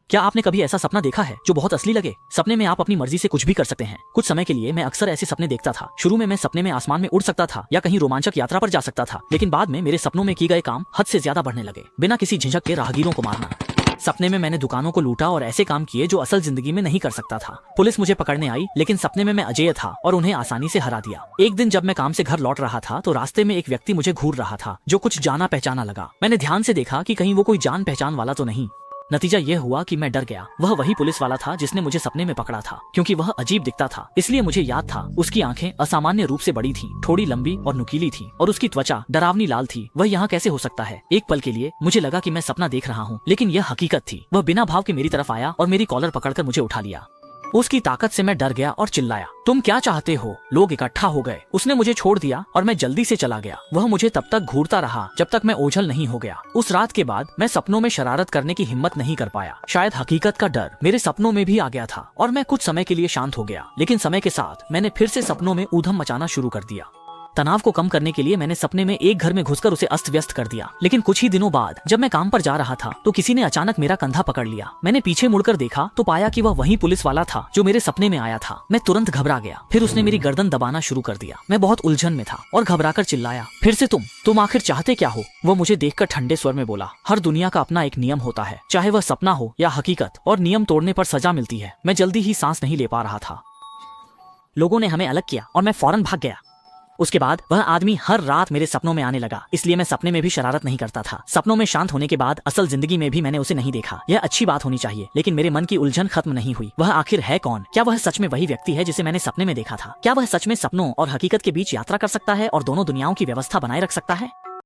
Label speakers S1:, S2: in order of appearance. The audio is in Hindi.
S1: क्या आपने कभी ऐसा सपना देखा है जो बहुत असली लगे? सपने में आप अपनी मर्जी से कुछ भी कर सकते हैं। कुछ समय के लिए मैं अक्सर ऐसे सपने देखता था। शुरू में मैं सपने में आसमान में उड़ सकता था या कहीं रोमांचक यात्रा पर जा सकता था, लेकिन बाद में मेरे सपनों में किए गए काम हद से ज्यादा बढ़ने लगे। बिना किसी झिझक के राहगीरों को मारना। सपने में मैंने दुकानों को लूटा और ऐसे काम किए जो असल जिंदगी में नहीं कर सकता था। पुलिस मुझे पकड़ने आई, लेकिन सपने में मैं अजेय था और उन्हें आसानी से हरा दिया। एक दिन जब मैं काम से घर लौट रहा था तो रास्ते में एक व्यक्ति मुझे घूर रहा था जो कुछ जाना पहचाना लगा। मैंने ध्यान से देखा कि कहीं वो कोई जान पहचान वाला तो नहीं। नतीजा यह हुआ कि मैं डर गया। वह वही पुलिस वाला था जिसने मुझे सपने में पकड़ा था। क्योंकि वह अजीब दिखता था, इसलिए मुझे याद था। उसकी आंखें असामान्य रूप से बड़ी थीं, थोड़ी लंबी और नुकीली थीं, और उसकी त्वचा डरावनी लाल थी। वह यहाँ कैसे हो सकता है? एक पल के लिए मुझे लगा कि मैं सपना देख रहा हूँ, लेकिन यह हकीकत थी। वह बिना भाव के मेरी तरफ आया और मेरी कॉलर पकड़कर मुझे उठा लिया। उसकी ताकत से मैं डर गया और चिल्लाया, तुम क्या चाहते हो? लोग इकट्ठा हो गए। उसने मुझे छोड़ दिया और मैं जल्दी से चला गया। वह मुझे तब तक घूरता रहा जब तक मैं ओझल नहीं हो गया। उस रात के बाद मैं सपनों में शरारत करने की हिम्मत नहीं कर पाया। शायद हकीकत का डर मेरे सपनों में भी आ गया था और मैं कुछ समय के लिए शांत हो गया। लेकिन समय के साथ मैंने फिर से सपनों में ऊधम मचाना शुरू कर दिया। तनाव को कम करने के लिए मैंने सपने में एक घर में घुसकर उसे अस्त व्यस्त कर दिया। लेकिन कुछ ही दिनों बाद जब मैं काम पर जा रहा था तो किसी ने अचानक मेरा कंधा पकड़ लिया। मैंने पीछे मुड़कर देखा तो पाया कि वह वही पुलिस वाला था जो मेरे सपने में आया था। मैं तुरंत घबरा गया। फिर उसने मेरी गर्दन दबाना शुरू कर दिया। मैं बहुत उलझन में था और घबराकर चिल्लाया, फिर से तुम आखिर चाहते क्या हो? वो मुझे देखकर ठंडे स्वर में बोला, हर दुनिया का अपना एक नियम होता है, चाहे वह सपना हो या हकीकत, और नियम तोड़ने पर सजा मिलती है। मैं जल्दी ही सांस नहीं ले पा रहा था। लोगों ने हमें अलग किया और मैं फौरन भाग गया। उसके बाद वह आदमी हर रात मेरे सपनों में आने लगा, इसलिए मैं सपने में भी शरारत नहीं करता था। सपनों में शांत होने के बाद असल जिंदगी में भी मैंने उसे नहीं देखा। यह अच्छी बात होनी चाहिए, लेकिन मेरे मन की उलझन खत्म नहीं हुई। वह आखिर है कौन? क्या वह सच में वही व्यक्ति है जिसे मैंने सपने में देखा था? क्या वह सच में सपनों और हकीकत के बीच यात्रा कर सकता है और दोनों दुनियाओं की व्यवस्था बनाए रख सकता है?